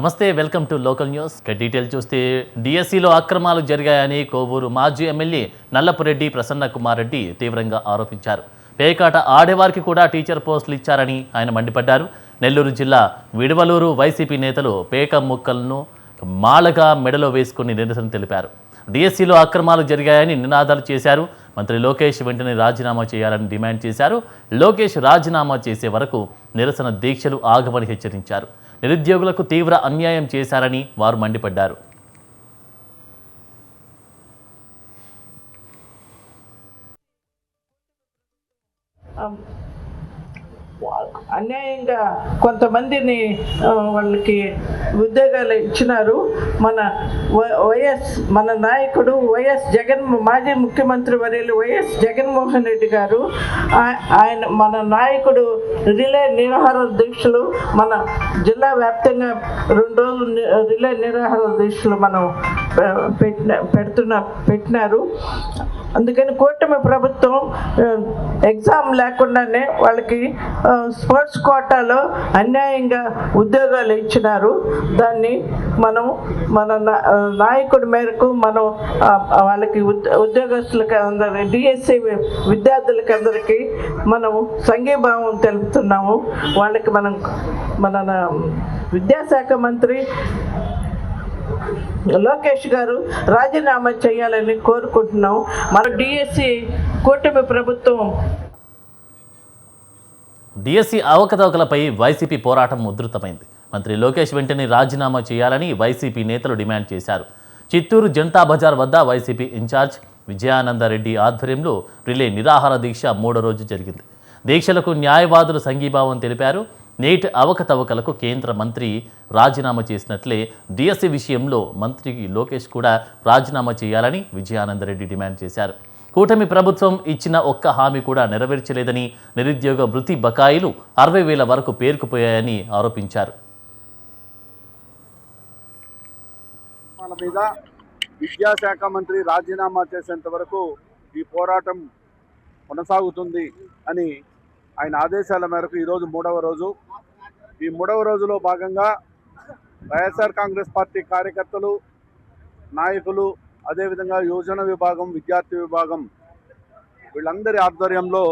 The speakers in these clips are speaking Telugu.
నమస్తే, welcome to local news. Detail చూస్తే డిఎస్సిలో అక్రమాలు జరిగాయని కోవూరు మాజీ ఎమ్మెల్యే నల్లపురెడ్డి ప్రసన్న కుమార్ రెడ్డి తీవ్రంగా ఆరోపించారు. పేకాట ఆడేవారికి కూడా టీచర్ పోస్టులు ఇచ్చారని ఆయన మండిపడ్డారు. నెల్లూరు జిల్లా విడవలూరు వైసీపీ నేతలు పేక ముక్కలను మాలగా మెడలో వేసుకుని నిరసన తెలిపారు. డిఎస్సిలో అక్రమాలు జరిగాయని నినాదాలు చేశారు. మంత్రి లోకేష్ వెంటనే రాజీనామా చేయాలని డిమాండ్ చేశారు. లోకేష్ రాజీనామా చేసే వరకు నిరసన దీక్షలు ఆగమని హెచ్చరించారు. నిరుద్యోగులకు తీవ్ర అన్యాయం చేశారని వారు మండిపడ్డారు. అన్యాయంగా కొంతమందిని వాళ్ళకి ఉద్యోగాలు ఇచ్చినారు. మన నాయకుడు మాజీ ముఖ్యమంత్రి వర్యులు వైఎస్ జగన్మోహన్ రెడ్డి గారు, ఆయన మన నాయకుడు రిలే నిరాహార దీక్షలు మన జిల్లా వ్యాప్తంగా 2 రోజులు రిలే నిరాహార దీక్షలు మనం పెట్టినారు. అందుకని కూటమి ప్రభుత్వం ఎగ్జామ్ లేకుండానే వాళ్ళకి స్పోర్ట్స్ కోటాలో అన్యాయంగా ఉద్యోగాలు ఇచ్చినారు. దాన్ని మన నాయకుడి మేరకు మనం వాళ్ళకి ఉద్యోగస్తులకి అందరి డిఎస్సి విద్యార్థులకి అందరికీ మనం సంఘీభావం తెలుపుతున్నాము. వాళ్ళకి మన విద్యాశాఖ మంత్రి లోకేష్ గారు రాజీనామా చేయాలని కోరుకుంటున్నాం. మన డిఎస్సి కూటమి ప్రభుత్వం డిఎస్సి అవకతవకలపై వైసీపీ పోరాటం ఉధృతమైంది. మంత్రి లోకేష్ వెంటనే రాజీనామా చేయాలని వైసీపీ నేతలు డిమాండ్ చేశారు. చిత్తూరు జనతా బజార్ వద్ద వైసీపీ ఇన్ఛార్జ్ విజయానందరెడ్డి ఆధ్వర్యంలో రిలే నిరాహార దీక్ష 3వ రోజు జరిగింది. దీక్షలకు న్యాయవాదులు సంఘీభావం తెలిపారు. నేటి అవకతవకలకు కేంద్ర మంత్రి రాజీనామా చేసినట్లే డిఎస్సి విషయంలో మంత్రి లోకేష్ కూడా రాజీనామా చేయాలని విజయానందరెడ్డి డిమాండ్ చేశారు. కూటమి ప్రభుత్వం ఇచ్చిన ఒక్క హామీ కూడా నెరవేర్చలేదని, నిరుద్యోగ వృత్తి బకాయిలు 60,000 వరకు పేరుకుపోయాయని ఆరోపించారు. మన మీద విద్యాశాఖ మంత్రి రాజీనామా చేసేంత వరకు ఈ పోరాటం కొనసాగుతుంది అని ఆయన ఆదేశాల మేరకు ఈరోజు 3వ రోజు. ఈ 3వ రోజులో భాగంగా వైఎస్ఆర్ కాంగ్రెస్ పార్టీ కార్యకర్తలు, నాయకులు, అదేవిధంగా యువజన విభాగం, విద్యార్థి విభాగం వీళ్ళందరి ఆధ్వర్యంలో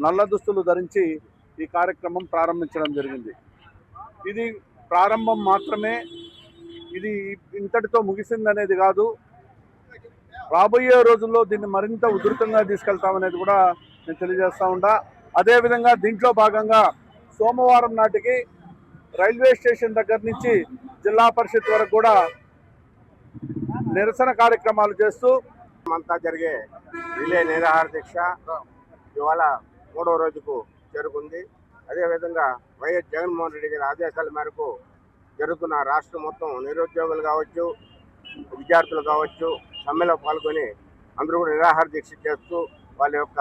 నల్ల దుస్తులు ధరించి ఈ కార్యక్రమం ప్రారంభించడం జరిగింది. ఇది ప్రారంభం మాత్రమే, ఇది ఇంతటితో ముగిసిందనేది కాదు. రాబోయే రోజుల్లో దీన్ని మరింత ఉధృతంగా తీసుకెళ్తామనేది కూడా నేను తెలియజేస్తూ ఉంటా. అదేవిధంగా దీంట్లో భాగంగా సోమవారం నాటికి రైల్వే స్టేషన్ దగ్గర నుంచి జిల్లా పరిషత్ వరకు కూడా నిరసన కార్యక్రమాలు చేస్తూ అంతా జరిగే రిలే నిరాహార దీక్ష ఇవాళ 3వ రోజుకు చేరుకుంది. అదేవిధంగా వైఎస్ జగన్మోహన్ రెడ్డి గారి ఆదేశాల మేరకు జరుగుతున్న రాష్ట్రం మొత్తం నిరుద్యోగులు కావచ్చు, విద్యార్థులు కావచ్చు సమ్మెలో పాల్గొని అందరూ కూడా నిరాహార దీక్ష చేస్తూ వాళ్ళ యొక్క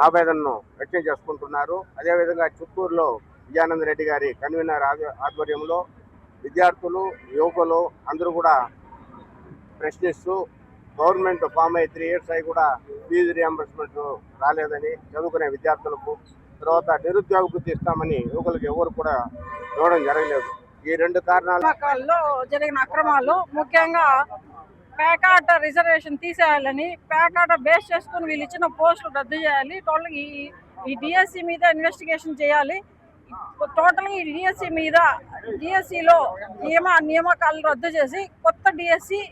ఆవేదనను వ్యక్తం చేసుకుంటున్నారు. అదేవిధంగా చిత్తూరులో విజయానంద రెడ్డి గారి కన్వీనర్ ఆధ్వర్యంలో విద్యార్థులు, యువకులు అందరూ కూడా ప్రశ్నిస్తూ గవర్నమెంట్ ఫామ్ అయ్యి 3 years అయి కూడా ఫీజు రియంబర్స్మెంట్ రాలేదని చదువుకునే విద్యార్థులకు, తర్వాత నిరుద్యోగ వృత్తి ఇస్తామని యువకులకు ఎవరు కూడా ఇవ్వడం జరగలేదు. ఈ 2 కారణాల్లో జరిగిన అక్రమాలు, ముఖ్యంగా పేకాట రిజర్వేషన్ తీసేయాలని, పేకాట బేస్ చేసుకుని వీళ్ళు ఇచ్చిన పోస్టులు రద్దు చేయాలి, టోటల్గా ఈ డిఎస్సి మీద ఇన్వెస్టిగేషన్ చేయాలి, టోటల్గా ఈ డిఎస్సి మీద డిఎస్సిలో నియామకాలు రద్దు చేసి కొత్త డిఎస్సి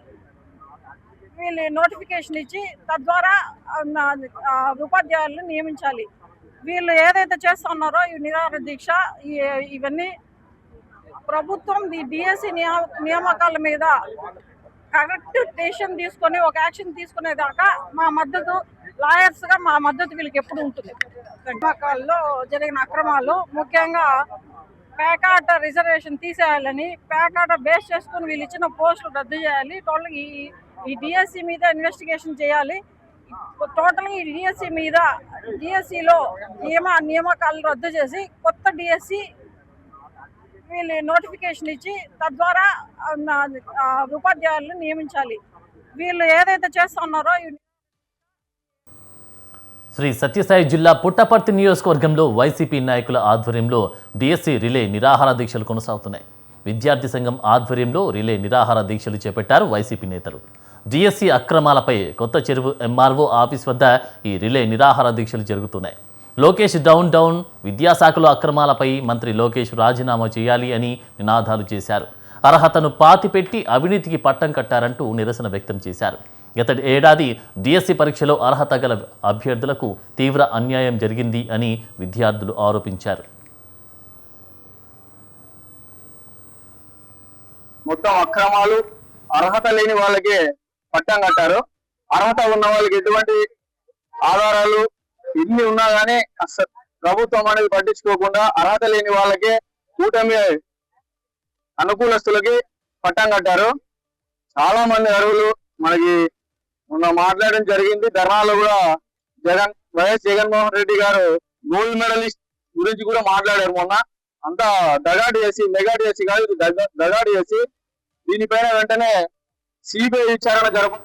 వీళ్ళు నోటిఫికేషన్ ఇచ్చి తద్వారా ఉపాధ్యాయులను నియమించాలి. వీళ్ళు ఏదైతే చేస్తా ఉన్నారో ఈ నిరాహార దీక్ష ఇవన్నీ ప్రభుత్వం ఈ డిఎస్సి నియామకాల మీద కరెక్ట్ డెసిషన్ తీసుకొని ఒక యాక్షన్ తీసుకునేదాకా మా మద్దతు, లాయర్స్గా మా మద్దతు వీళ్ళకి ఎప్పుడు ఉంటుంది. నియామకాల్లో జరిగిన అక్రమాలు, ముఖ్యంగా పేకాట రిజర్వేషన్ తీసేయాలని, పేకాట బేస్ చేసుకుని వీళ్ళు ఇచ్చిన పోస్టులు రద్దు చేయాలి, టోటల్గా ఈ డిఎస్సి మీద ఇన్వెస్టిగేషన్ చేయాలి, టోటల్గా ఈ డిఎస్సి మీద డిఎస్సిలో నియామకాలు రద్దు చేసి కొత్త డిఎస్సి వీళ్ళు నోటిఫికేషన్ ఇచ్చి తద్వారా ఉపాధ్యాయులను నియమించాలి. వీళ్ళు ఏదైతే చేస్తా ఉన్నారో శ్రీ సత్యసాయి జిల్లా పుట్టపర్తి నియోజకవర్గంలో వైసీపీ నాయకుల ఆధ్వర్యంలో డిఎస్సి రిలే నిరాహార దీక్షలు కొనసాగుతున్నాయి. విద్యార్థి సంఘం ఆధ్వర్యంలో రిలే నిరాహార దీక్షలు చేపట్టారు వైసీపీ నేతలు. డిఎస్సి అక్రమాలపై కొత్త చెరువు ఎంఆర్ఓ ఆఫీస్ వద్ద ఈ రిలే నిరాహార దీక్షలు జరుగుతున్నాయి. లోకేష్ డౌన్ విద్యాశాఖలో అక్రమాలపై మంత్రి లోకేష్ రాజీనామా చేయాలి అని నినాదాలు చేశారు. అర్హతను పాతిపెట్టి అవినీతికి పట్టం కట్టారంటూ నిరసన వ్యక్తం చేశారు. గత ఏడాది డిఎస్సి పరీక్షలో అర్హత గల అభ్యర్థులకు తీవ్ర అన్యాయం జరిగింది అని విద్యార్థులు ఆరోపించారు. మొత్తం అక్రమాలు, అర్హత లేని వాళ్ళకే పట్టం కట్టారు. అర్హత ఉన్న వాళ్ళకి ఎటువంటి ఆధారాలు ఇన్ని ఉన్నా కానీ ప్రభుత్వం అనేది పట్టించుకోకుండా అర్హత లేని వాళ్ళకే కూటమి అనుకూలస్తులకి పట్టం కట్టారు. చాలా మంది అర్హులు మనకి మొన్న మాట్లాడడం జరిగింది. ధర్నాలో కూడా వైఎస్ జగన్మోహన్ రెడ్డి గారు గోల్డ్ మెడలిస్ట్ గురించి కూడా మాట్లాడారు. మొన్న అంతా దగాడి చేసి, మెగాడి చేసి కాదు, ఇది దగాడి చేసి దీనిపైన వెంటనే సిబిఐ విచారణ జరుపు.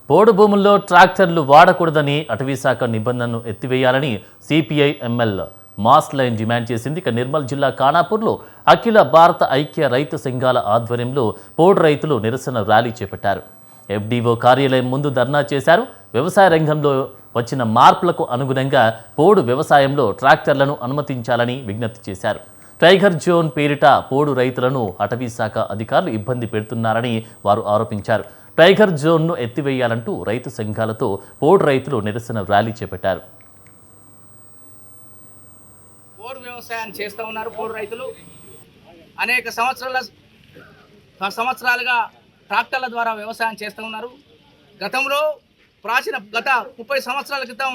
పోడు భూముల్లో ట్రాక్టర్లు వాడకూడదని అటవీశాఖ నిబంధనను ఎత్తివేయాలని CPI ML mass line demand చేసింది. ఇక నిర్మల్ జిల్లా ఖానాపూర్లో అఖిల భారత ఐక్య రైతు సంఘాల ఆధ్వర్యంలో పోడు రైతులు నిరసన ర్యాలీ చేపట్టారు. ఎఫ్డిఓ కార్యాలయం ముందు ధర్నా చేశారు. వ్యవసాయ రంగంలో వచ్చిన మార్పులకు అనుగుణంగా పోడు వ్యవసాయంలో ట్రాక్టర్లను అనుమతించాలని విజ్ఞప్తి చేశారు. టైగర్ జోన్ పేరిట పోడు రైతులను అటవీశాఖ అధికారులు ఇబ్బంది పెడుతున్నారని వారు ఆరోపించారు. టైగర్ జోన్ను ఎత్తివేయాలంటూ రైతు సంఘాలతో పోడు రైతులు నిరసన ర్యాలీ చేపట్టారు. పోడు వ్యవసాయాన్ని చేస్తూ ఉన్నారు. పోడు రైతులు అనేక సంవత్సరాలుగా ట్రాక్టర్ల ద్వారా వ్యవసాయం చేస్తూ ఉన్నారు. గత 30 సంవత్సరాల క్రితం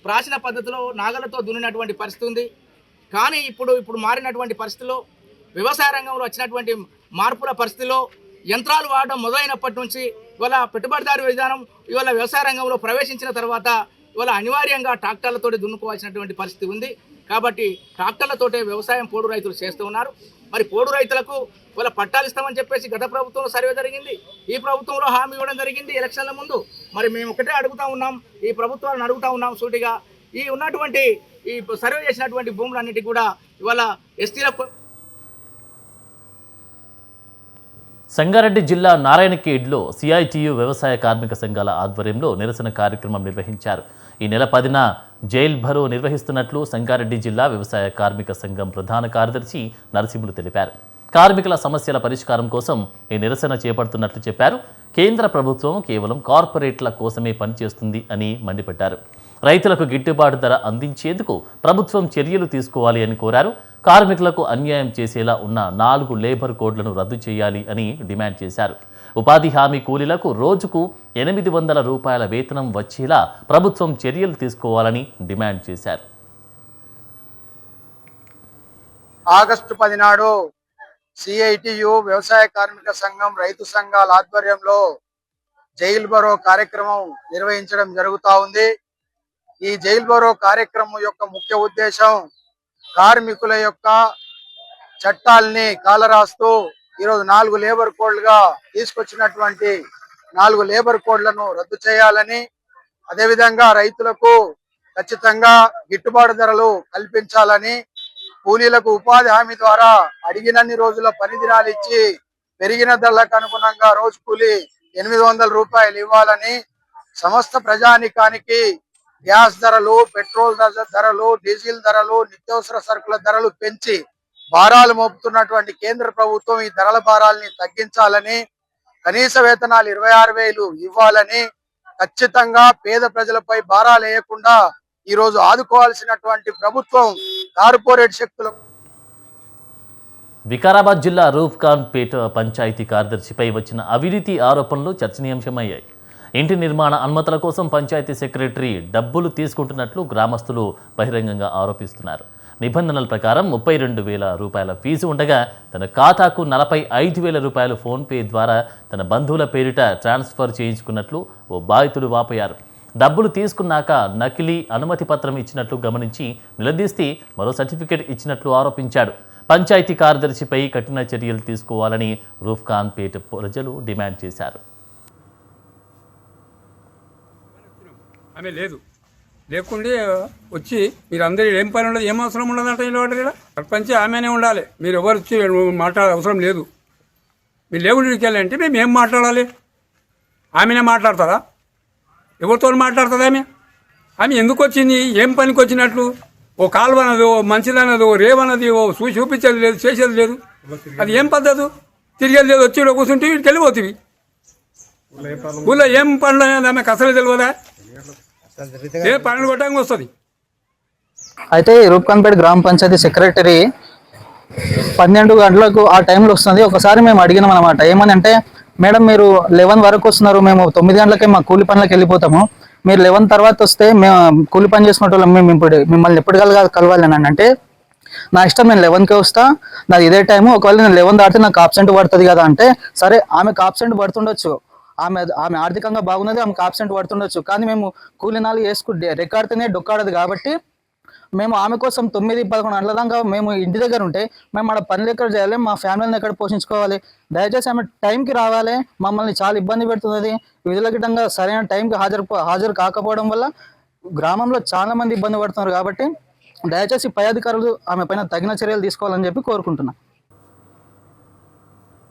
ప్రాచీన పద్ధతిలో నాగలతో దున్నినటువంటి పరిస్థితి ఉంది. కానీ ఇప్పుడు మారినటువంటి పరిస్థితిలో, వ్యవసాయ రంగంలో వచ్చినటువంటి మార్పుల పరిస్థితిలో యంత్రాలు వాడడం మొదలైనప్పటి నుంచి ఇవాళ పెట్టుబడిదారు విధానం ఇవాళ వ్యవసాయ రంగంలో ప్రవేశించిన తర్వాత ఇవాళ అనివార్యంగా ట్రాక్టర్లతోటి దున్నుకోవాల్సినటువంటి పరిస్థితి ఉంది. కాబట్టి ట్రాక్టర్లతోటే వ్యవసాయం పోడు రైతులు చేస్తూ ఉన్నారు. మరి పోడు రైతులకు ఇవాళ పట్టాలు ఇస్తామని చెప్పేసి గత ప్రభుత్వంలో సర్వే జరిగింది, ఈ ప్రభుత్వంలో హామీ ఇవ్వడం జరిగింది ఎలక్షన్ల ముందు. మరి మేము ఒకటే అడుగుతా ఉన్నాం, ఈ ప్రభుత్వాలను అడుగుతా ఉన్నాం సూటిగా, ఈ ఉన్నటువంటి ఈ సర్వే చేసినటువంటి భూములన్నిటికీ కూడా ఇవాళ ఎస్టీలకు. సంగారెడ్డి జిల్లా నారాయణఖేడ్లో సిఐటియు వ్యవసాయ కార్మిక సంఘాల ఆధ్వర్యంలో నిరసన కార్యక్రమం నిర్వహించారు. ఈ నెల 10న జైల్ భరో నిర్వహిస్తున్నట్లు సంగారెడ్డి జిల్లా వ్యవసాయ కార్మిక సంఘం ప్రధాన కార్యదర్శి నరసింహులు తెలిపారు. కార్మికుల సమస్యల పరిష్కారం కోసం ఈ నిరసన చేపడుతున్నట్లు చెప్పారు. కేంద్ర ప్రభుత్వం కేవలం కార్పొరేట్ల కోసమే పనిచేస్తుంది అని మండిపడ్డారు. రైతులకు గిట్టుబాటు ధర అందించేందుకు ప్రభుత్వం చర్యలు తీసుకోవాలి అని కోరారు. కార్మికులకు అన్యాయం చేసేలా ఉన్న 4 లేబర్ కోడ్లను రద్దు చేయాలి అని డిమాండ్ చేశారు. ఉపాధి హామీ కూలీలకు రోజుకు 800 రూపాయల వేతనం వచ్చేలా ప్రభుత్వం చర్యలు తీసుకోవాలని డిమాండ్ చేశారు. ఆగస్టు 10 నాడు సిఐటియు వ్యవసాయ కార్మిక సంఘం రైతు సంఘాల ఆధ్వర్యంలో జైల్ బరో కార్యక్రమం నిర్వహించడం జరుగుతూ ఉంది. ఈ జైల్ బరో కార్యక్రమం యొక్క ముఖ్య ఉద్దేశం కార్మికుల యొక్క చట్టాలని కాలరాస్తూ ఈరోజు 4 లేబర్ కోడ్లుగా తీసుకొచ్చినటువంటి 4 లేబర్ కోడ్లను రద్దు చేయాలని, అదేవిధంగా రైతులకు ఖచ్చితంగా గిట్టుబాటు ధరలు కల్పించాలని, కూలీలకు ఉపాధి హామీ ద్వారా అడిగినన్ని రోజుల పని దినాలు ఇచ్చి పెరిగిన ధరలకు అనుగుణంగా రోజు కూలీ 800 రూపాయలు ఇవ్వాలని, సమస్త ప్రజానికానికి గ్యాస్ ధరలు, పెట్రోల్ ధరలు, డీజిల్ ధరలు, నిత్యావసర సరుకుల ధరలు పెంచి భారాలు మోపుతున్నటువంటి కేంద్ర ప్రభుత్వం ఈ ధరల భారాలని తగ్గించాలని, కనీస వేతనాలు 26,000 ఇవ్వాలని, ఖచ్చితంగా పేద ప్రజలపై భారాలు వేయకుండా ఈ రోజు ఆదుకోవాల్సినటువంటి ప్రభుత్వం కార్పొరేట్ శక్తులకు. వికారాబాద్ జిల్లా రూఫ్ఖాన్ పేట పంచాయతీ కార్యదర్శిపై వచ్చిన అవినీతి ఆరోపణలు చర్చనీయాంశమయ్యాయి. ఇంటి నిర్మాణ అనుమతుల కోసం పంచాయతీ సెక్రటరీ డబ్బులు తీసుకుంటున్నట్లు గ్రామస్తులు బహిరంగంగా ఆరోపిస్తున్నారు. నిబంధనల ప్రకారం 32,000 రూపాయల ఫీజు ఉండగా తన ఖాతాకు 45,000 రూపాయలు ఫోన్పే ద్వారా తన బంధువుల పేరిట ట్రాన్స్ఫర్ చేయించుకున్నట్లు ఓ బాధితుడు వాపోయారు. డబ్బులు తీసుకున్నాక నకిలీ అనుమతి పత్రం ఇచ్చినట్లు గమనించి నిలదీస్తే మరో సర్టిఫికేట్ ఇచ్చినట్లు ఆరోపించాడు. పంచాయతీ కార్యదర్శిపై కఠిన చర్యలు తీసుకోవాలని రూఫ్ఖాన్ పేట ప్రజలు డిమాండ్ చేశారు. ఆమె లేదు, లేకుంటే వచ్చి మీరు అందరూ ఏం పని ఉండదు, ఏం అవసరం ఉండదంట ఇలా సర్పంచ్ ఆమెనే ఉండాలి. మీరు ఎవరు వచ్చి మాట్లాడే అవసరం లేదు. మీరు లేకుండా వెళ్ళాలంటే మేము ఏం మాట్లాడాలి? ఆమెనే మాట్లాడతారా? ఎవరితో మాట్లాడుతుంది ఆమె ఎందుకు వచ్చింది? ఏం పనికి వచ్చినట్లు? ఓ కాలువ అన్నది, ఓ మంచిదన్నది, ఓ రేవన్నది, ఓ చూపించేది లేదు, చేసేది లేదు. అది ఏం పద్ధతి? తిరిగేది లేదు, వచ్చి కూర్చుంటే వీటికి వెళ్ళిపోతుంది. ఊళ్ళో ఏం పనులు అనేది ఆమెకు అసలు తెలియదా? ఏ పనులు కొట్టడానికి వస్తుంది. అయితే రూప్ఖాన్పేట గ్రామ పంచాయతీ సెక్రటరీ 12 గంటలకు ఆ టైంలో వస్తుంది. ఒకసారి మేము అడిగినాం అనమాట, ఏమని అంటే, మేడం మీరు 11 వరకు వస్తున్నారు, మేము 9 గంటలకే మా కూలి పనులకు వెళ్ళిపోతాము, మీరు 11 తర్వాత వస్తే మేము కూలి పని చేసుకునే వాళ్ళం, మేము ఇప్పుడు మిమ్మల్ని ఎప్పుడు కలవాలి అని అంటే, నా ఇష్టం, నేను 11కే వస్తా, నాది ఇదే టైము, ఒకవేళ నేను 11 దాటితే నాకు ఆబ్సెంట్ పడుతుంది కదా అంటే, సరే ఆమెకు ఆబ్సెంట్ పడుతుండొచ్చు, ఆమె ఆర్థికంగా బాగున్నది, ఆమెకు ఆబ్సెంట్ పడుతుండొచ్చు, కానీ మేము కూలినాలు వేసుకుంటే రికార్డుతోనే డొక్కాడదు కాబట్టి మేము ఆమె కోసం 9-11 గంటల దాకా మేము ఇంటి దగ్గర ఉంటే మేము ఆడ పనులు ఎక్కడ చేయాలి, మా ఫ్యామిలీని ఎక్కడ పోషించుకోవాలి? దయచేసి ఆమె టైంకి రావాలి, మమ్మల్ని చాలా ఇబ్బంది పెడుతున్నది. విధుల గిట్టంగా సరైన టైంకి హాజరు కాకపోవడం వల్ల గ్రామంలో చాలా మంది ఇబ్బంది పడుతున్నారు. కాబట్టి దయచేసి పై అధికారులు ఆమె పైన తగిన చర్యలు తీసుకోవాలని చెప్పి కోరుకుంటున్నాను.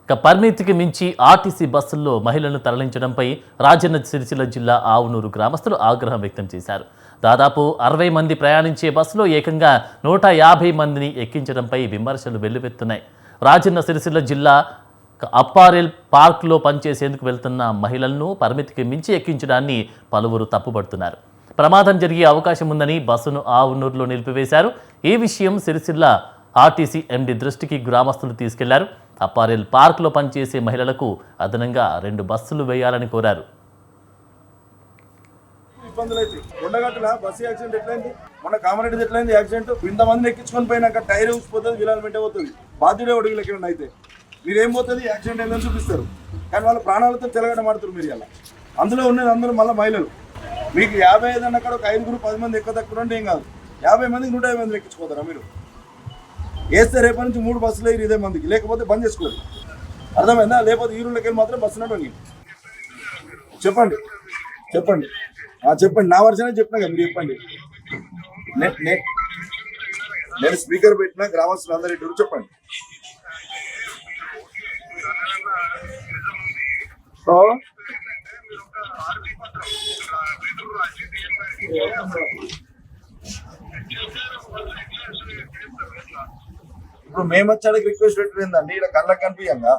ఇక పరిమితికి మించి ఆర్టీసీ బస్సుల్లో మహిళలను తరలించడంపై రాజన్న సిరిసిల్ల జిల్లా ఆవునూరు గ్రామస్తులు ఆగ్రహం వ్యక్తం చేశారు. దాదాపు 60 మంది ప్రయాణించే బస్సులో ఏకంగా 150 మందిని ఎక్కించడంపై విమర్శలు వెల్లువెత్తున్నాయి. రాజన్న సిరిసిల్ల జిల్లా అప్పారెల్ పార్క్లో పనిచేసేందుకు వెళ్తున్న మహిళలను పరిమితికి మించి ఎక్కించడాన్ని పలువురు తప్పుపడుతున్నారు. ప్రమాదం జరిగే అవకాశం ఉందని బస్సును ఆవునూరులో నిలిపివేశారు. ఈ విషయం సిరిసిల్ల ఆర్టీసీ ఎండీ దృష్టికి గ్రామస్తులు తీసుకెళ్లారు. అప్పారెల్ పార్క్లో పనిచేసే మహిళలకు అదనంగా 2 బస్సులు వేయాలని కోరారు. ఇబ్బందులు అయితే కొండగట్టుల బస్సు యాక్సిడెంట్ ఎట్లయింది, మొన్న కామారెడ్డి ఎట్లయింది యాక్సిడెంట్. ఇంతమందిని ఎక్కించుకొని పోయినాక టైర్ ఊసిపోతుంది, వీళ్ళని పెట్టే పోతుంది, బాధ్యుడే ఒడిగిలు ఎక్కడ అయితే మీరేం పోతుంది యాక్సిడెంట్ అయిందని చూపిస్తారు, కానీ వాళ్ళ ప్రాణాలతో తెలగడం ఆడుతారు మీరు. ఇలా అందులో ఉన్నది అందరూ మళ్ళీ మహిళలు. మీకు 55 అన్నక్కడ ఒక 5-10 మంది ఎక్కువ తక్కువ ఉంటే ఏం కాదు, 50 మందికి 150 మంది ఎక్కించుకోతారా మీరు? వేస్తే రేపటి నుంచి 3 బస్సులు వేయరు 20 మందికి, లేకపోతే బంద్ చేసుకోరు. అర్థమైందా? లేకపోతే ఈ రూళ్ళకి వెళ్ళి మాత్రం బస్సు నడవండి. చెప్పండి చెప్పండి చెప్పండి, నా వర్షనే చెప్పినా కదా, మీరు చెప్పండి. నేను స్పీకర్ పెట్టిన గ్రామస్తులు అందరి ఇంటి చెప్పండి. ఇప్పుడు మేము వచ్చాడికి రిక్వెస్ట్ పెట్టిందండి, ఇక్కడ కళ్ళకి కనిపించంగా.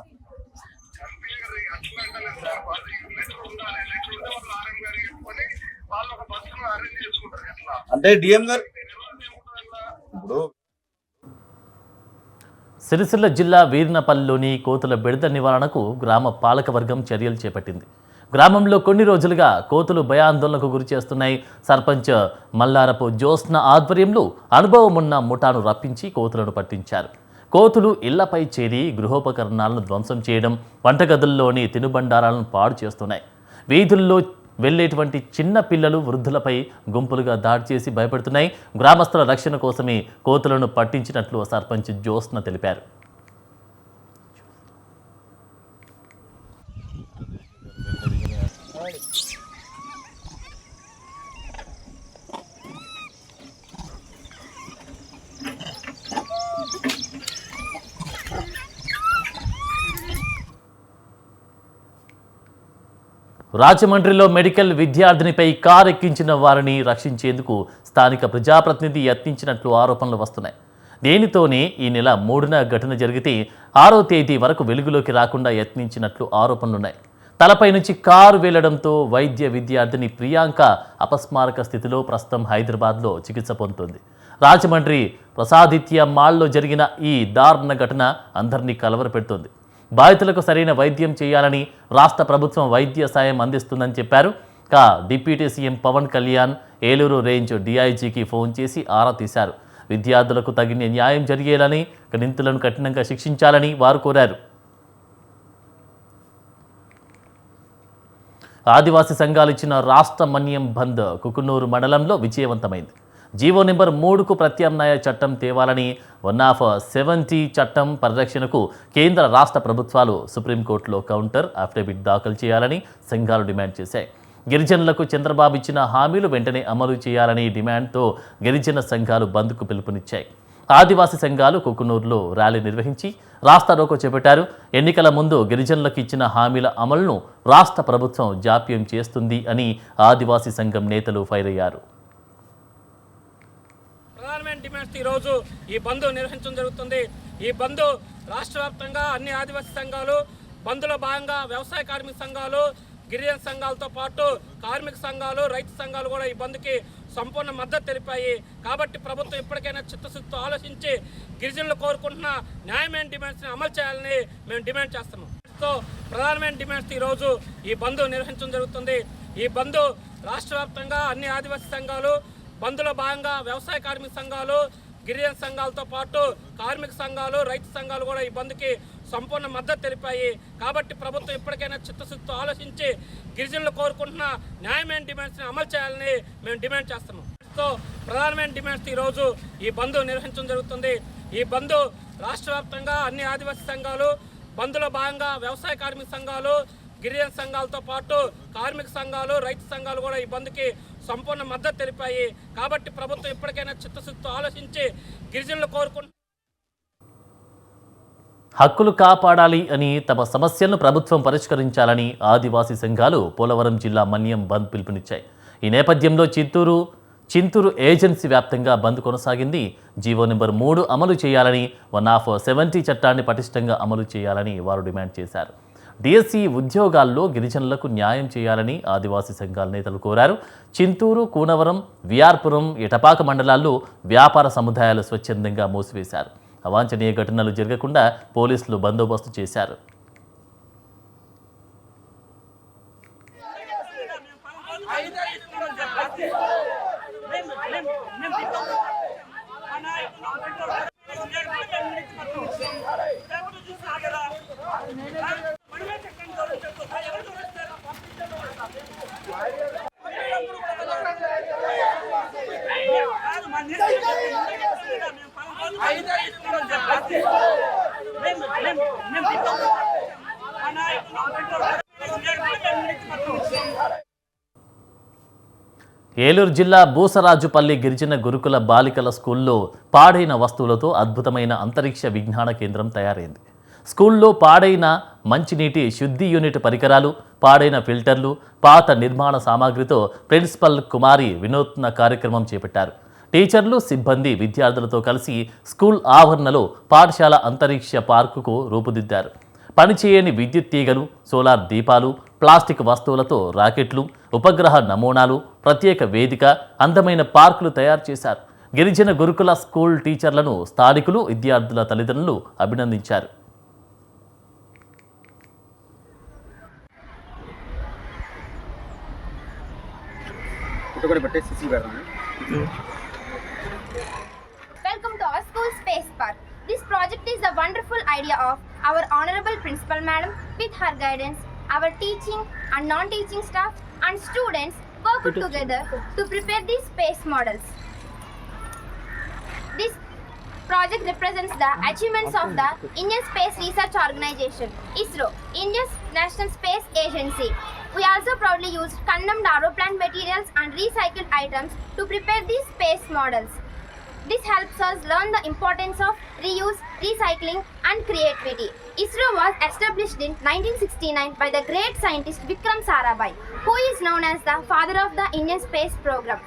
అంటే డిఎం గారు ఇప్పుడు సిరిసిల్ల జిల్లా వీరినపల్లిలోని కోతుల బెడద నివారణకు గ్రామ పాలకవర్గం చర్యలు చేపట్టింది. గ్రామంలో కొన్ని రోజులుగా కోతులు భయాందోళనకు గురి చేస్తున్నాయి. సర్పంచ్ మల్లారపు జ్యోత్స్న ఆధ్వర్యంలో అనుభవం ఉన్న ముఠాను రప్పించి కోతులను పట్టించారు. కోతులు ఇళ్లపై చేరి గృహోపకరణాలను ధ్వంసం చేయడం, వంటగదుల్లోని తినుబండారాలను పాడు చేస్తున్నాయి. వీధుల్లో వెళ్లేటువంటి చిన్న పిల్లలు, వృద్ధులపై గుంపులుగా దాడి చేసి భయపడుతున్నాయి. గ్రామస్తుల రక్షణ కోసమే కోతులను పట్టించినట్లు సర్పంచ్ జ్యోత్స్న తెలిపారు. రాజమండ్రిలో మెడికల్ విద్యార్థినిపై కారు ఎక్కించిన వారిని రక్షించేందుకు స్థానిక ప్రజాప్రతినిధి యత్నించినట్లు ఆరోపణలు వస్తున్నాయి. దీనితోనే ఈ నెల 3న ఘటన జరిగితే 6వ తేదీ వరకు వెలుగులోకి రాకుండా యత్నించినట్లు ఆరోపణలున్నాయి. తలపై నుంచి కారు వెళ్లడంతో వైద్య విద్యార్థిని ప్రియాంక అపస్మారక స్థితిలో ప్రస్తుతం హైదరాబాద్లో చికిత్స పొందుతుంది. రాజమండ్రి ప్రసాదిత్య మాల్లో జరిగిన ఈ దారుణ ఘటన అందరినీ కలవరపెడుతోంది. బాధితులకు సరైన వైద్యం చేయాలని రాష్ట్ర ప్రభుత్వం వైద్య సాయం అందిస్తుందని చెప్పారు. Deputy CM Pawan Kalyan Eluru range డీఐజీకి ఫోన్ చేసి ఆరా తీశారు. విద్యార్థులకు తగిన న్యాయం జరిగేలని, నిందితులను కఠినంగా శిక్షించాలని వారు కోరారు. ఆదివాసీ సంఘాలు ఇచ్చిన రాష్ట్ర మన్యం బంద్ కుకునూరు మండలంలో విజయవంతమైంది. జీవో నెంబర్ 3కు ప్రత్యామ్నాయ చట్టం తేవాలని 1/70 చట్టం పరిరక్షణకు కేంద్ర రాష్ట్ర ప్రభుత్వాలు సుప్రీంకోర్టులో కౌంటర్ అఫిడవిట్ దాఖలు చేయాలని సంఘాలు డిమాండ్ చేశాయి. గిరిజనులకు చంద్రబాబు ఇచ్చిన హామీలు వెంటనే అమలు చేయాలని డిమాండ్తో గిరిజన సంఘాలు బంద్కు పిలుపునిచ్చాయి. ఆదివాసీ సంఘాలు కుకునూరులో ర్యాలీ నిర్వహించి రాస్తారోకో చేపట్టారు. ఎన్నికల ముందు గిరిజనులకు ఇచ్చిన హామీల అమలును రాష్ట్ర ప్రభుత్వం జాప్యం చేస్తుంది అని ఆదివాసీ సంఘం నేతలు ఫైర్ అయ్యారు. ప్రధానమైన డిమాండ్స్ ఈరోజు ఈ బంద్ నిర్వహించడం జరుగుతుంది. ఈ బంద్ రాష్ట్ర వ్యాప్తంగా అన్ని ఆదివాసీ సంఘాలు, బంద్లో భాగంగా వ్యవసాయ కార్మిక సంఘాలు, గిరిజన సంఘాలతో పాటు కార్మిక సంఘాలు, రైతు సంఘాలు కూడా ఈ బంద్కి సంపూర్ణ మద్దతు తెలిపాయి. కాబట్టి ప్రభుత్వం ఇప్పటికైనా చిత్తశుద్ధితో ఆలోచించి గిరిజనులు కోరుకుంటున్న న్యాయమైన డిమాండ్స్ని అమలు చేయాలని మేము డిమాండ్ చేస్తున్నాం. సో ప్రధానమైన డిమాండ్స్ ఈరోజు ఈ బంద్ నిర్వహించడం జరుగుతుంది. ఈ బంద్ రాష్ట్ర వ్యాప్తంగా అన్ని ఆదివాసీ సంఘాలు, బంద్లో భాగంగా వ్యవసాయ కార్మిక సంఘాలు, గిరిజన సంఘాలతో పాటు కార్మిక సంఘాలు, రైతు సంఘాలు కూడా ఈ బంద్కి సంపూర్ణ మద్దతు తెలిపాయి. కాబట్టి ప్రభుత్వం ఇప్పటికైనా చిత్తశుద్ధితో ఆలోచించి గిరిజనులు కోరుకుంటున్న న్యాయమైన డిమాండ్స్ని అమలు చేయాలని మేము డిమాండ్ చేస్తున్నాం. సో ప్రధానమైన డిమాండ్స్ ఈరోజు ఈ బంద్ నిర్వహించడం జరుగుతుంది. ఈ బంద్ రాష్ట్ర వ్యాప్తంగా అన్ని ఆదివాసీ సంఘాలు, బంద్లో భాగంగా వ్యవసాయ కార్మిక సంఘాలు, గిరిజన సంఘాలతో పాటు కార్మిక సంఘాలు, రైతు సంఘాలు కూడా ఈ బంద్కి సంపూర్ణ మద్దతు తెలిపాయి. కాబట్టి ప్రభుత్వం ఇప్పటికైనా చిత్తశుద్ధితో ఆలోచించి గిరిజనులు కోరుకుంటున్న హక్కులు కాపాడాలి అని, తమ సమస్యలను ప్రభుత్వం పరిష్కరించాలని ఆదివాసీ సంఘాలు పోలవరం జిల్లా మన్యం బంద్ పిలుపునిచ్చాయి. ఈ నేపథ్యంలో చింతూరు ఏజెన్సీ వ్యాప్తంగా బంద్ కొనసాగింది. జీవో నెంబర్ 3 అమలు చేయాలని, 1/70 చట్టాన్ని పటిష్టంగా అమలు చేయాలని వారు డిమాండ్ చేశారు. డిఎస్సి ఉద్యోగాల్లో గిరిజనులకు న్యాయం చేయాలని ఆదివాసీ సంఘాల నేతలు కోరారు. చింతూరు, కూనవరం, విఆర్పురం, ఎటపాక మండలాల్లో వ్యాపార సముదాయాలు స్వచ్ఛందంగా మూసివేశారు. అవాంఛనీయ ఘటనలు జరగకుండా పోలీసులు బందోబస్తు చేశారు. ఏలూరు జిల్లా బూసరాజుపల్లి గిరిజన గురుకుల బాలికల స్కూల్లో పాడైన వస్తువులతో అద్భుతమైన అంతరిక్ష విజ్ఞాన కేంద్రం తయారైంది. స్కూల్లో పాడైన మంచినీటి శుద్ధి యూనిట్ పరికరాలు, పాడైన ఫిల్టర్లు, పాత నిర్మాణ సామాగ్రితో ప్రిన్సిపల్ కుమారి వినూత్న కార్యక్రమం చేపట్టారు. టీచర్లు, సిబ్బంది, విద్యార్థులతో కలిసి స్కూల్ ఆవరణలో పాఠశాల అంతరిక్ష పార్కుకు రూపుదిద్దారు. పనిచేయని విద్యుత్ తీగలు, సోలార్ దీపాలు, ప్లాస్టిక్ వస్తువులతో రాకెట్లు, ఉపగ్రహ నమూనాలు, ప్రత్యేక వేదిక, అందమైన పార్కులు తయారు చేశారు. గిరిజన గురుకుల స్కూల్ టీచర్లను స్థానికులు, విద్యార్థుల తల్లిదండ్రులు అభినందించారు. Welcome to our school space park. This project is the wonderful idea of our honorable principal madam. With her guidance, our teaching and non-teaching staff and students worked together to prepare these space models. This project represents the achievements of the Indian Space Research Organization, ISRO, India's National Space Agency. We also proudly used condemned aeroplane materials and recycled items to prepare these space models. This helps us learn the importance of reuse, recycling and creativity. ISRO was established in 1969 by the great scientist Vikram Sarabhai, who is known as the father of the Indian space program.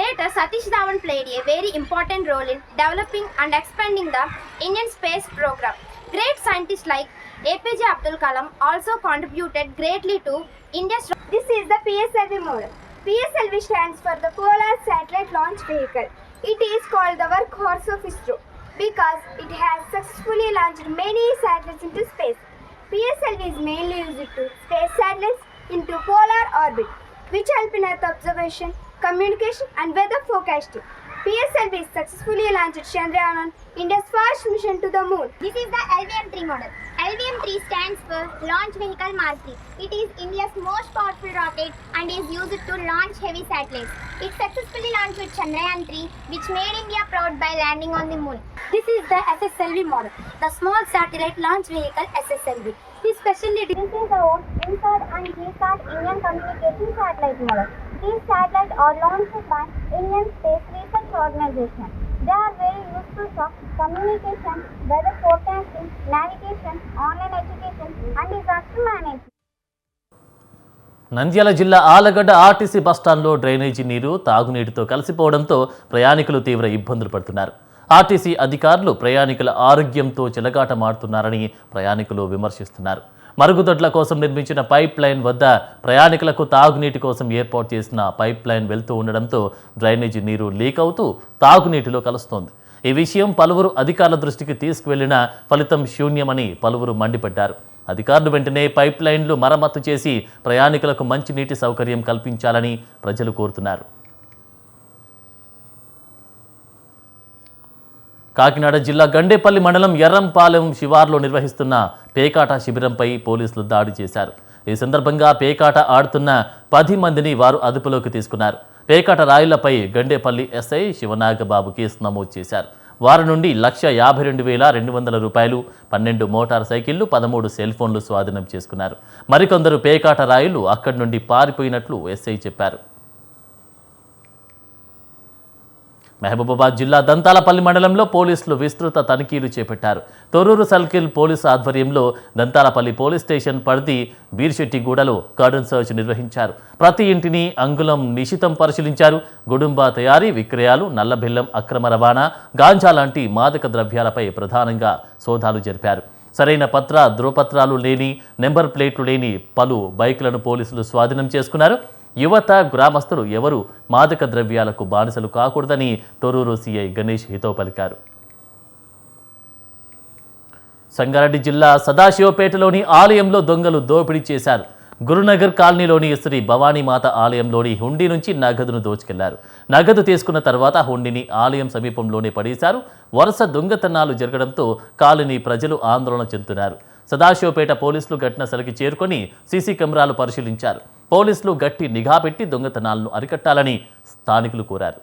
Later, Satish Dhawan played a very important role in developing and expanding the Indian space program. Great scientists like APJ Abdul Kalam also contributed greatly to India's... This is the PSLV model. PSLV stands for the Polar Satellite Launch Vehicle. It is called the workhorse of ISRO because it has successfully launched many satellites into space. PSLV is mainly used to space satellites into polar orbit, which help in Earth observation, communication and weather forecasting. PSLV successfully launched Chandrayaan on India's first mission to the moon. This is the LVM-3 model. LVM-3 stands for Launch Vehicle Mark III. It is India's most powerful rocket and is used to launch heavy satellites. It successfully launched with Chandrayaan-3, which made India proud by landing on the moon. This is the SSLV model, the Small Satellite Launch Vehicle SSLV. This specialty is the INSAT and GSAT Indian Communication Satellite model. These satellites are launched by Indian Space Research Organization. They are very useful for communication, weather forecasting, navigation, online education, and disaster management. Nandyal జిల్లా ఆలగడ్డ ఆర్టీసీ బస్టాండ్లో డ్రైనేజీ నీరు తాగునీటితో కలిసిపోవడంతో ప్రయాణికులు తీవ్ర ఇబ్బందులు పడుతున్నారు. ఆర్టీసీ అధికారులు ప్రయాణికుల ఆరోగ్యంతో చెలగాటమాడుతున్నారని ప్రయాణికులు విమర్శిస్తున్నారు. మరుగుదొడ్ల కోసం నిర్మించిన పైప్ లైన్ వద్ద ప్రయాణికులకు తాగునీటి కోసం ఏర్పాటు చేసిన పైప్ లైన్ వెళ్తూ ఉండడంతో డ్రైనేజీ నీరు లీక్ అవుతూ తాగునీటిలో కలుస్తోంది. ఈ విషయం పలువురు అధికారుల దృష్టికి తీసుకువెళ్లినా ఫలితం శూన్యమని పలువురు మండిపడ్డారు. అధికారులు వెంటనే పైప్ లైన్లు మరమ్మతు చేసి ప్రయాణికులకు మంచినీటి సౌకర్యం కల్పించాలని ప్రజలు కోరుతున్నారు. కాకినాడ జిల్లా గండేపల్లి మండలం ఎర్రంపాలెం శివార్లో నిర్వహిస్తున్న పేకాట శిబిరంపై పోలీసులు దాడి చేశారు. ఈ సందర్భంగా పేకాట ఆడుతున్న 10 మందిని వారు అదుపులోకి తీసుకున్నారు. పేకాట రాయులపై గండేపల్లి ఎస్ఐ శివనాగబాబు కేసు నమోదు చేశారు. వారి నుండి 1,52,200 రూపాయలు, 12 మోటార్ సైకిళ్లు, 13 సెల్ ఫోన్లు స్వాధీనం చేసుకున్నారు. మరికొందరు పేకాట రాయులు అక్కడి నుండి పారిపోయినట్లు ఎస్ఐ చెప్పారు. మహబూబాబాద్ జిల్లా దంతాలపల్లి మండలంలో పోలీసులు విస్తృత తనిఖీలు చేపట్టారు. తొర్రూరు సర్కిల్ పోలీసు ఆధ్వర్యంలో దంతాలపల్లి పోలీస్ స్టేషన్ పరిధి బీర్శెట్టిగూడలో కార్డన్ సర్చ్ నిర్వహించారు. ప్రతి ఇంటిని అంగుళం నిశితం పరిశీలించారు. గుడుంబా తయారీ, విక్రయాలు, నల్లబెల్లం అక్రమ రవాణా, గాంజా లాంటి మాదక ద్రవ్యాలపై ప్రధానంగా సోదాలు జరిపారు. సరైన ధృవపత్రాలు లేని, నెంబర్ ప్లేట్లు లేని పలు బైకులను పోలీసులు స్వాధీనం చేసుకున్నారు. యువత, గ్రామస్తులు ఎవరు మాదక ద్రవ్యాలకు బానిసలు కాకూడదని తొర్రూరు సిఐ గణేష్ హితవు పలికారు. సంగారెడ్డి జిల్లా సదాశివపేటలోని ఆలయంలో దొంగలు దోపిడీ చేశారు. గురునగర్ కాలనీలోని శ్రీ భవానీమాత ఆలయంలోని హుండీ నుంచి నగదును దోచుకెళ్లారు. నగదు తీసుకున్న తర్వాత హుండీని ఆలయం సమీపంలోనే పడేశారు. వరుస దొంగతనాలు జరగడంతో కాలనీ ప్రజలు ఆందోళన చెందుతున్నారు. సదాశివపేట పోలీసులు ఘటన స్థలికి చేరుకొని సీసీ కెమెరాలు పరిశీలించారు. పోలీసులు గట్టి నిఘా పెట్టి దొంగతనాలను అరికట్టాలని స్థానికులు కోరారు.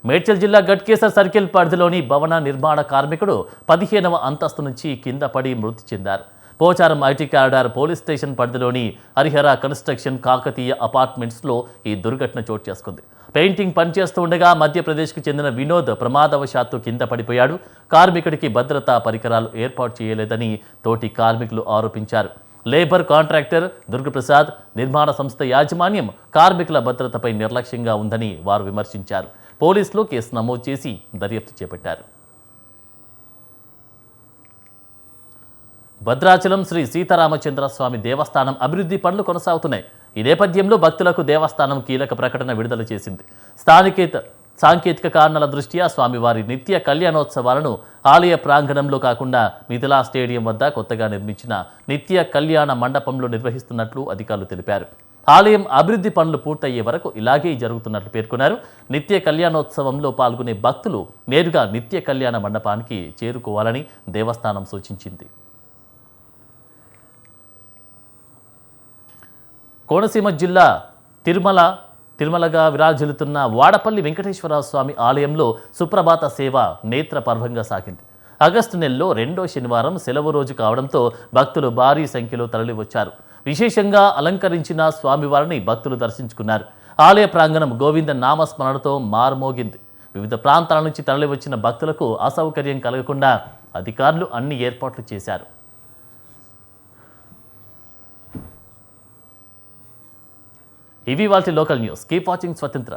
మేడ్చల్ జిల్లా గట్కేసర్ సర్కిల్ పరిధిలోని భవన నిర్మాణ కార్మికుడు 15వ అంతస్తు నుంచి కింద పడి మృతి చెందారు. Pocharam IT corridor police station పరిధిలోని హరిహర కన్స్ట్రక్షన్ కాకతీయ అపార్ట్మెంట్స్లో ఈ దుర్ఘటన చోటు చేసుకుంది. పెయింటింగ్ పనిచేస్తూ ఉండగా మధ్యప్రదేశ్కు చెందిన వినోద్ ప్రమాదవశాత్తు కింద పడిపోయాడు. కార్మికుడికి భద్రతా పరికరాలు ఏర్పాటు చేయలేదని తోటి కార్మికులు ఆరోపించారు. లేబర్ కాంట్రాక్టర్ దుర్గప్రసాద్, నిర్మాణ సంస్థ యాజమాన్యం కార్మికుల భద్రతపై నిర్లక్ష్యంగా ఉందని వారు విమర్శించారు. పోలీసులు కేసు నమోదు చేసి దర్యాప్తు చేపట్టారు. భద్రాచలం శ్రీ సీతారామచంద్ర స్వామి దేవస్థానం అభివృద్ధి పనులు కొనసాగుతున్నాయి. ఈ నేపథ్యంలో భక్తులకు దేవస్థానం కీలక ప్రకటన విడుదల చేసింది. సాంకేతిక కారణాల దృష్ట్యా స్వామివారి నిత్య కళ్యాణోత్సవాలను ఆలయ ప్రాంగణంలో కాకుండా మిథిలా స్టేడియం వద్ద కొత్తగా నిర్మించిన నిత్య కళ్యాణ మండపంలో నిర్వహిస్తున్నట్లు అధికారులు తెలిపారు. ఆలయం అభివృద్ధి పనులు పూర్తయ్యే వరకు ఇలాగే జరుగుతున్నట్లు పేర్కొన్నారు. నిత్య కళ్యాణోత్సవంలో పాల్గొనే భక్తులు నేరుగా నిత్య కళ్యాణ మండపానికి చేరుకోవాలని దేవస్థానం సూచించింది. కోనసీమ జిల్లా తిరుమలగా విరాజిల్లుతున్న వాడపల్లి వెంకటేశ్వర స్వామి ఆలయంలో సుప్రభాత సేవ నేత్ర పర్వంగా సాగింది. ఆగస్టు నెలలో 2వ శనివారం సెలవు రోజు కావడంతో భక్తులు భారీ సంఖ్యలో తరలివచ్చారు. విశేషంగా అలంకరించిన స్వామివారిని భక్తులు దర్శించుకున్నారు. ఆలయ ప్రాంగణం గోవింద నామస్మరణతో మారుమోగింది. వివిధ ప్రాంతాల నుంచి తరలివచ్చిన భక్తులకు అసౌకర్యం కలగకుండా అధికారులు అన్ని ఏర్పాట్లు చేశారు. ఇవి వాటి లోకల్ న్యూస్. కీప్ వాచింగ్ స్వతంత్ర.